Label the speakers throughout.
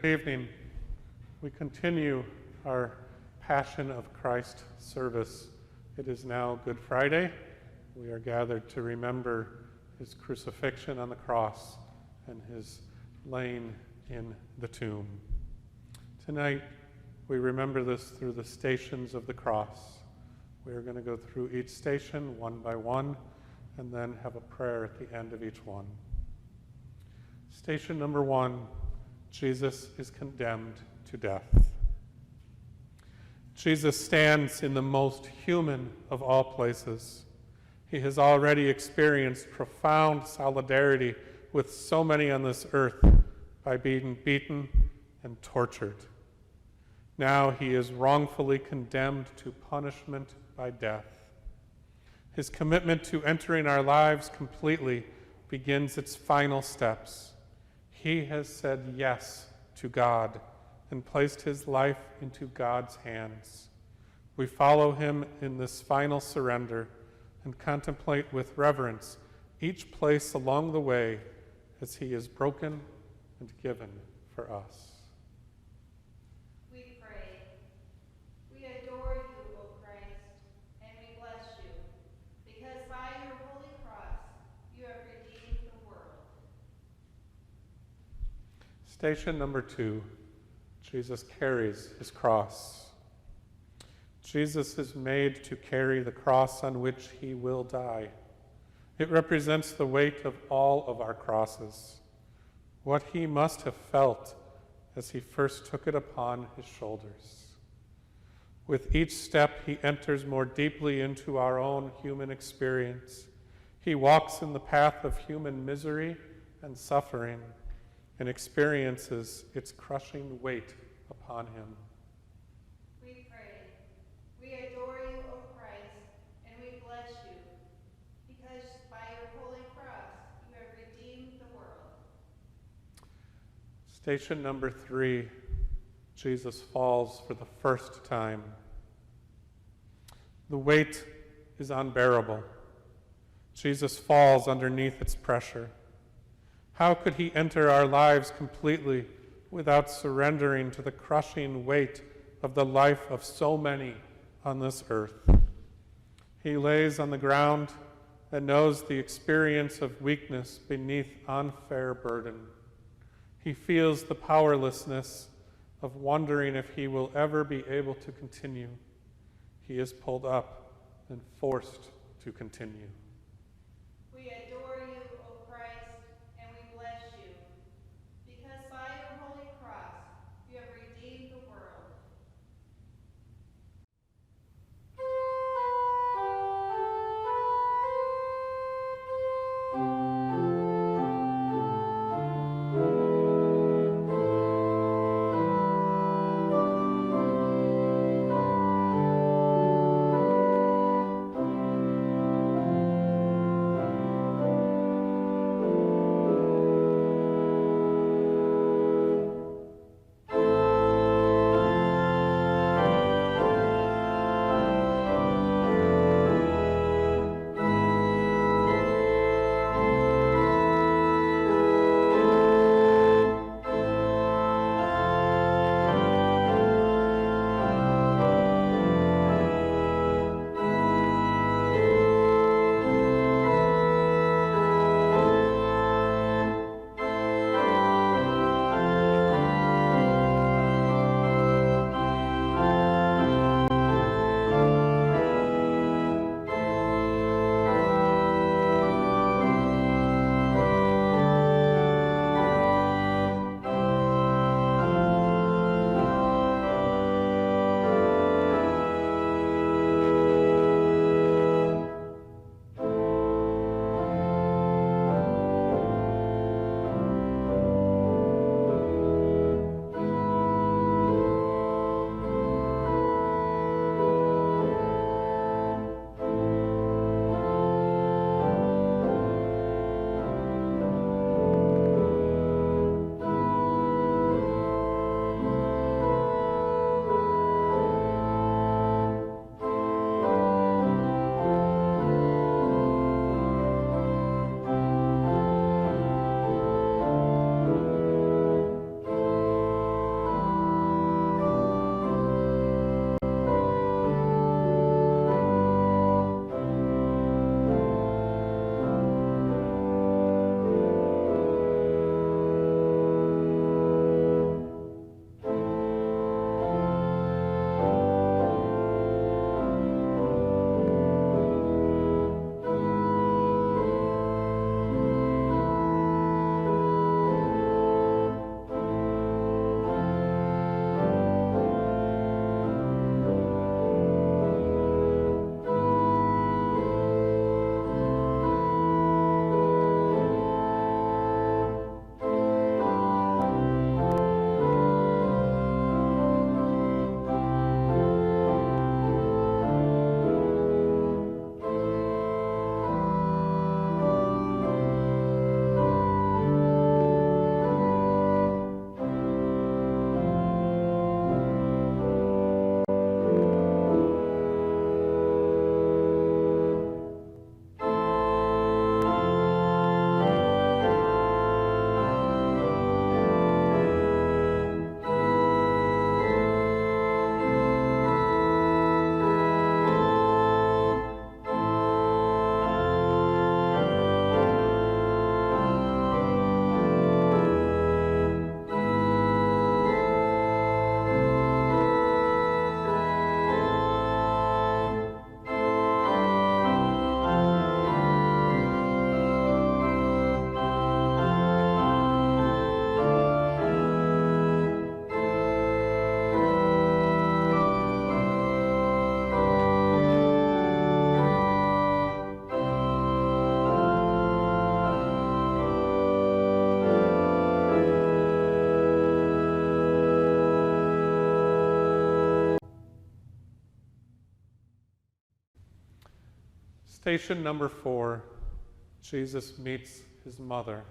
Speaker 1: Good evening. We continue our Passion of Christ service. It is now Good Friday. We are gathered to remember his crucifixion on the cross and his laying in the tomb. Tonight, we remember this through the stations of the cross. We are going to go through each station one by one and then have a prayer at the end of each one. Station number 1, Jesus is condemned to death. Jesus stands in the most human of all places. He has already experienced profound solidarity with so many on this earth by being beaten and tortured. Now he is wrongfully condemned to punishment by death. His commitment to entering our lives completely begins its final steps. He has said yes to God and placed his life into God's hands. We follow him in this final surrender and contemplate with reverence each place along the way as he is broken and given for us.
Speaker 2: We pray. We adore you, O Christ, and we bless you, because by your holy cross you have redeemed the world.
Speaker 1: Station number 2, Jesus carries his cross. Jesus is made to carry the cross on which he will die. It represents the weight of all of our crosses, what he must have felt as he first took it upon his shoulders. With each step, he enters more deeply into our own human experience. He walks in the path of human misery and suffering and experiences its crushing weight upon him.
Speaker 2: We pray. We adore you, O Christ, and we bless you, because by your holy cross you have redeemed the world.
Speaker 1: Station number 3, Jesus falls for the first time. The weight is unbearable. Jesus falls underneath its pressure. How could he enter our lives completely without surrendering to the crushing weight of the life of so many on this earth? He lays on the ground and knows the experience of weakness beneath unfair burden. He feels the powerlessness of wondering if he will ever be able to continue. He is pulled up and forced to continue.
Speaker 2: We adore you, O Christ, and we bless you, because by your holy cross you have redeemed the world.
Speaker 1: Station number 4, Jesus meets his mother.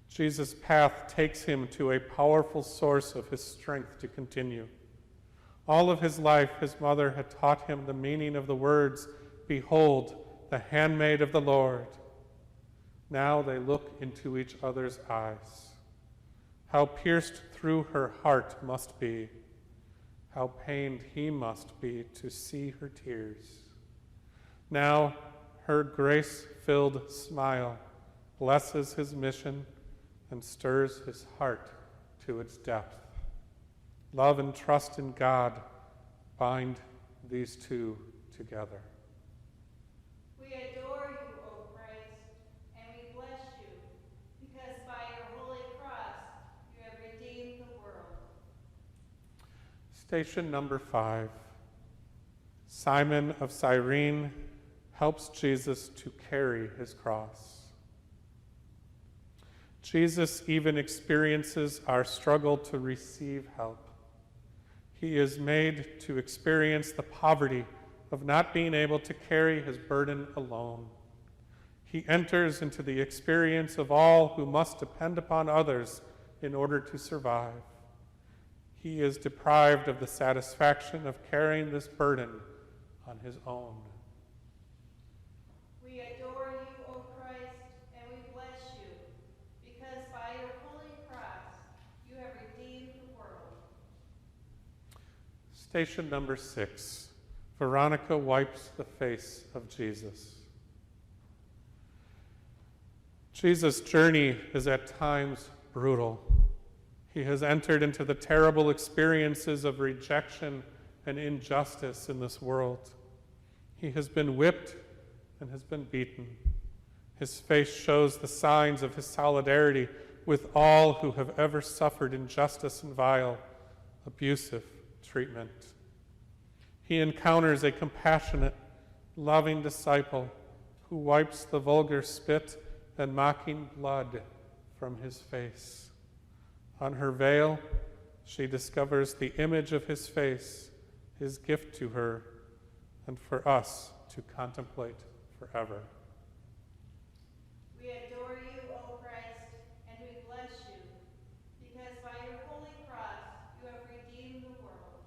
Speaker 1: Jesus' path takes him to a powerful source of his strength to continue. All of his life, his mother had taught him the meaning of the words, "Behold, the handmaid of the Lord." Now they look into each other's eyes. How pierced through her heart must be, how pained he must be to see her tears. Now her grace-filled smile blesses his mission and stirs his heart to its depth. Love and trust in God bind these two together.
Speaker 2: We adore you, O Christ, and we bless you, because by your holy cross you have redeemed the world.
Speaker 1: Station number 5. Simon of Cyrene helps Jesus to carry his cross. Jesus even experiences our struggle to receive help. He is made to experience the poverty of not being able to carry his burden alone. He enters into the experience of all who must depend upon others in order to survive. He is deprived of the satisfaction of carrying this burden on his own.
Speaker 2: We adore you, O Christ, and we bless you, because by your holy cross you have redeemed the world.
Speaker 1: Station number 6. Veronica wipes the face of Jesus. Jesus' journey is at times brutal. He has entered into the terrible experiences of rejection and injustice in this world. He has been whipped and has been beaten. His face shows the signs of his solidarity with all who have ever suffered injustice and vile, abusive treatment. He encounters a compassionate, loving disciple who wipes the vulgar spit and mocking blood from his face. On her veil, she discovers the image of his face, his gift to her, and for us to contemplate forever.
Speaker 2: We adore you, O Christ, and we bless you, because by your holy cross you have redeemed the world.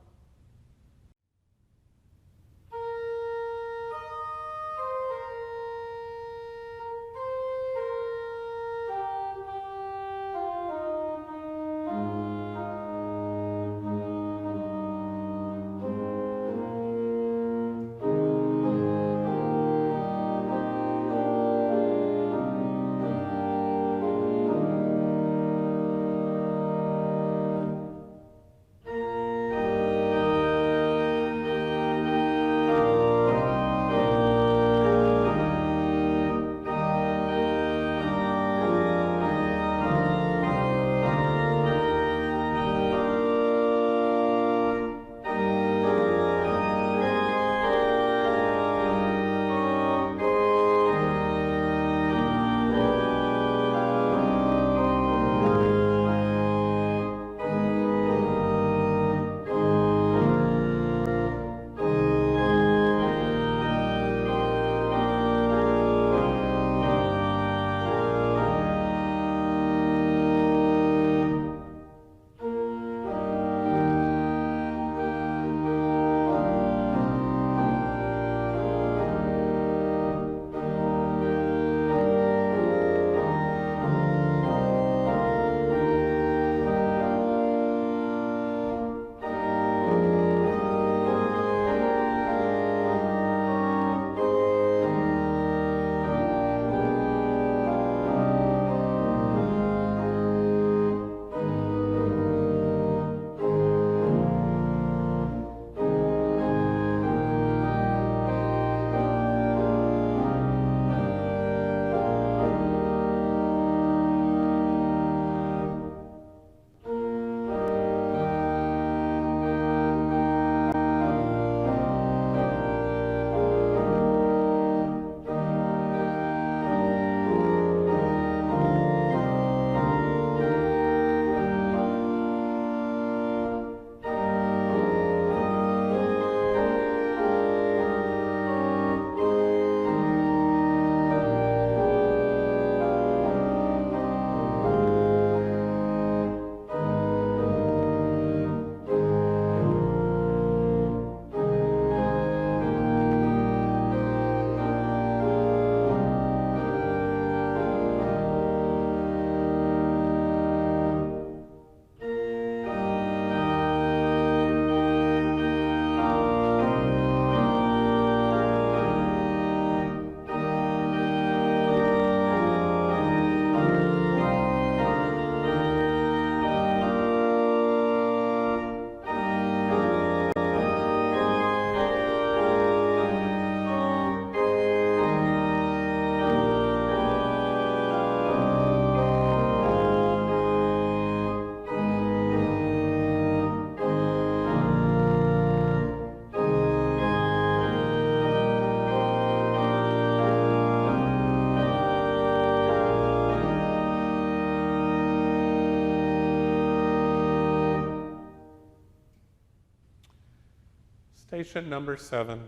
Speaker 1: Station number 7,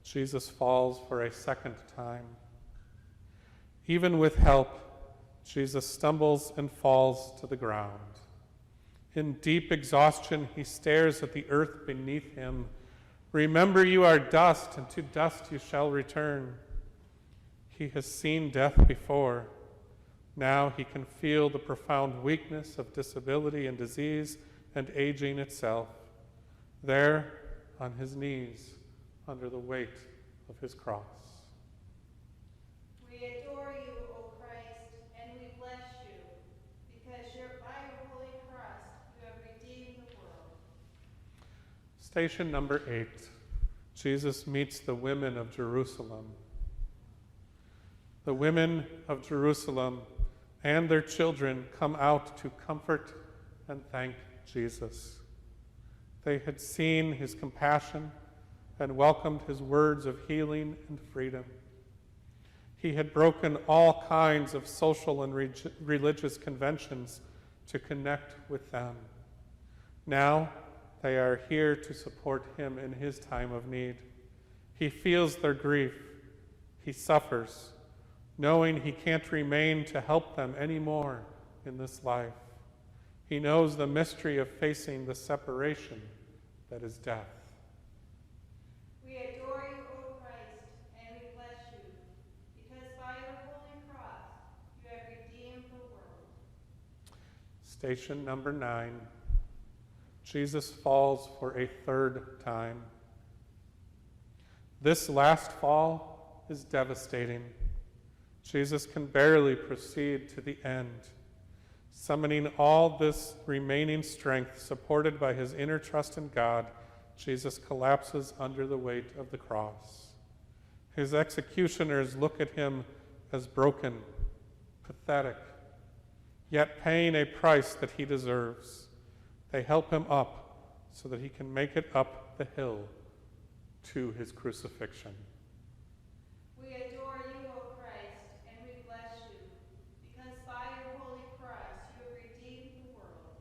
Speaker 1: Jesus falls for a second time. Even with help, Jesus stumbles and falls to the ground. In deep exhaustion, he stares at the earth beneath him. Remember, you are dust, and to dust you shall return. He has seen death before. Now he can feel the profound weakness of disability and disease and aging itself. There, on his knees, under the weight of his cross.
Speaker 2: We adore you, O Christ, and we bless you, because by your holy cross you have redeemed the world.
Speaker 1: Station number 8, Jesus meets the women of Jerusalem. The women of Jerusalem and their children come out to comfort and thank Jesus. They had seen his compassion and welcomed his words of healing and freedom. He had broken all kinds of social and religious conventions to connect with them. Now they are here to support him in his time of need. He feels their grief. He suffers, knowing he can't remain to help them anymore in this life. He knows the mystery of facing the separation that is death.
Speaker 2: We adore you, O Christ, and we bless you, because by your holy cross you have redeemed the world.
Speaker 1: Station number 9, Jesus falls for a third time. This last fall is devastating. Jesus can barely proceed to the end. Summoning all this remaining strength, supported by his inner trust in God, Jesus collapses under the weight of the cross. His executioners look at him as broken, pathetic, yet paying a price that he deserves. They help him up so that he can make it up the hill to his crucifixion.
Speaker 2: We adore you, O Christ, and we bless you, because by your holy cross you have redeemed the world.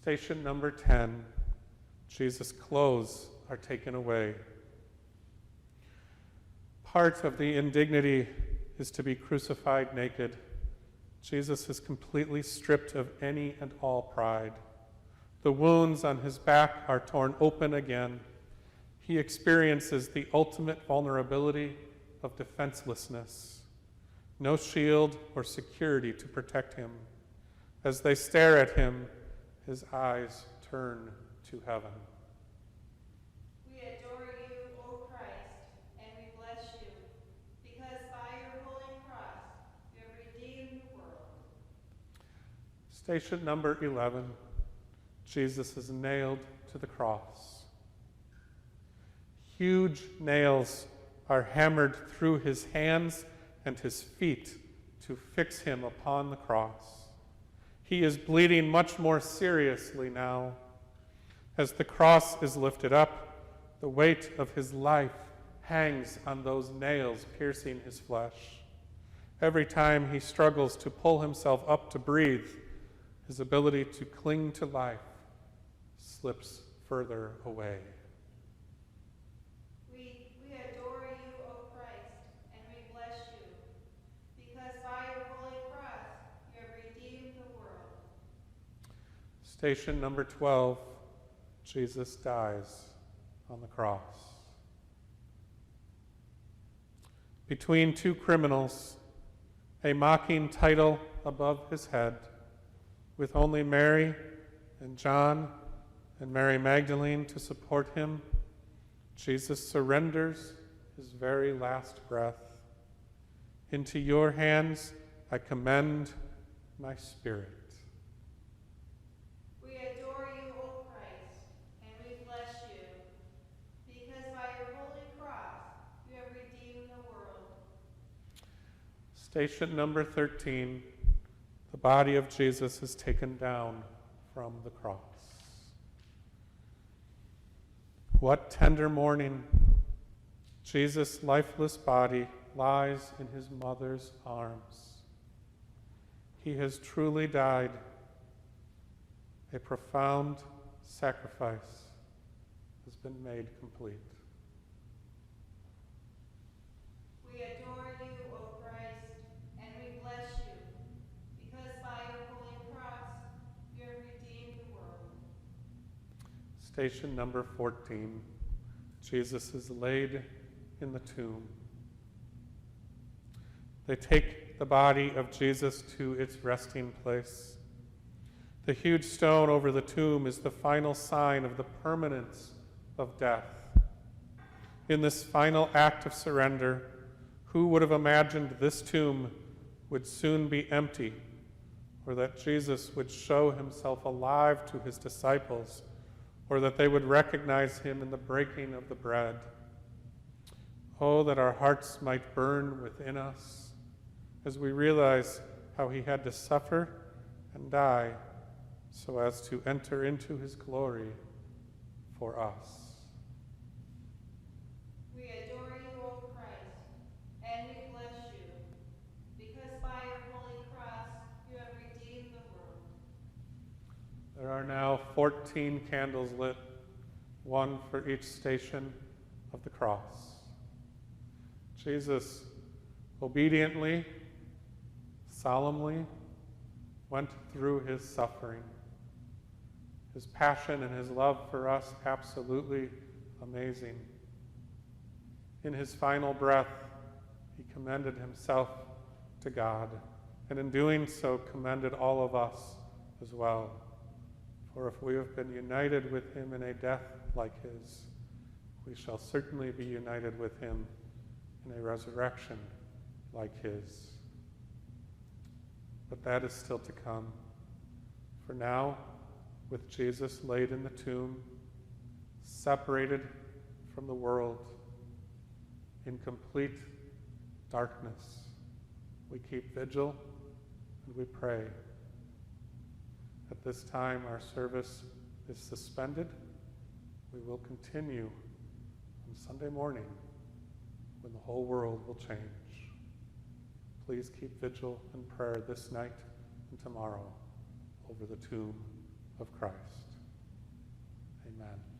Speaker 1: Station number 10, Jesus' clothes are taken away. Part of the indignity is to be crucified naked. Jesus is completely stripped of any and all pride. The wounds on his back are torn open again. He experiences the ultimate vulnerability of defenselessness. No shield or security to protect him. As they stare at him, his eyes turn to heaven.
Speaker 2: We adore you, O Christ, and we bless you, because by your holy cross you have redeemed the world.
Speaker 1: Station number 11, Jesus is nailed to the cross. Huge nails are hammered through his hands and his feet to fix him upon the cross. He is bleeding much more seriously now. As the cross is lifted up, the weight of his life hangs on those nails piercing his flesh. Every time he struggles to pull himself up to breathe, his ability to cling to life slips further away.
Speaker 2: We adore you, O Christ, and we bless you, because by your holy cross you have redeemed the world.
Speaker 1: Station number 12, Jesus dies on the cross. Between two criminals, a mocking title above his head, with only Mary and John and Mary Magdalene to support him, Jesus surrenders his very last breath. Into your hands I commend my spirit.
Speaker 2: We adore you, O Christ, and we bless you, because by your holy cross you have redeemed the world.
Speaker 1: Station number 13, the body of Jesus is taken down from the cross. What tender mourning! Jesus' lifeless body lies in his mother's arms. He has truly died. A profound sacrifice has been made complete.
Speaker 2: We adore you, O Christ, and we bless you, because by your holy cross you have redeemed the world.
Speaker 1: Station number 14, Jesus is laid in the tomb. They take the body of Jesus to its resting place. The huge stone over the tomb is the final sign of the permanence of death. In this final act of surrender, who would have imagined this tomb would soon be empty, or that Jesus would show himself alive to his disciples, or that they would recognize him in the breaking of the bread? Oh, that our hearts might burn within us as we realize how he had to suffer and die so as to enter into his glory for us.
Speaker 2: We adore you, O Christ, and we bless you, because by your holy cross you have redeemed the world.
Speaker 1: There are now 14 candles lit, one for each station of the cross. Jesus obediently, solemnly went through his suffering. His passion and his love for us absolutely amazing. In his final breath, he commended himself to God, and in doing so commended all of us as well. For if we have been united with him in a death like his, we shall certainly be united with him in a resurrection like his. But that is still to come. For now, with Jesus laid in the tomb, separated from the world, in complete darkness, we keep vigil and we pray. At this time, our service is suspended. We will continue on Sunday morning when the whole world will change. Please keep vigil and prayer this night and tomorrow over the tomb of Christ. Amen.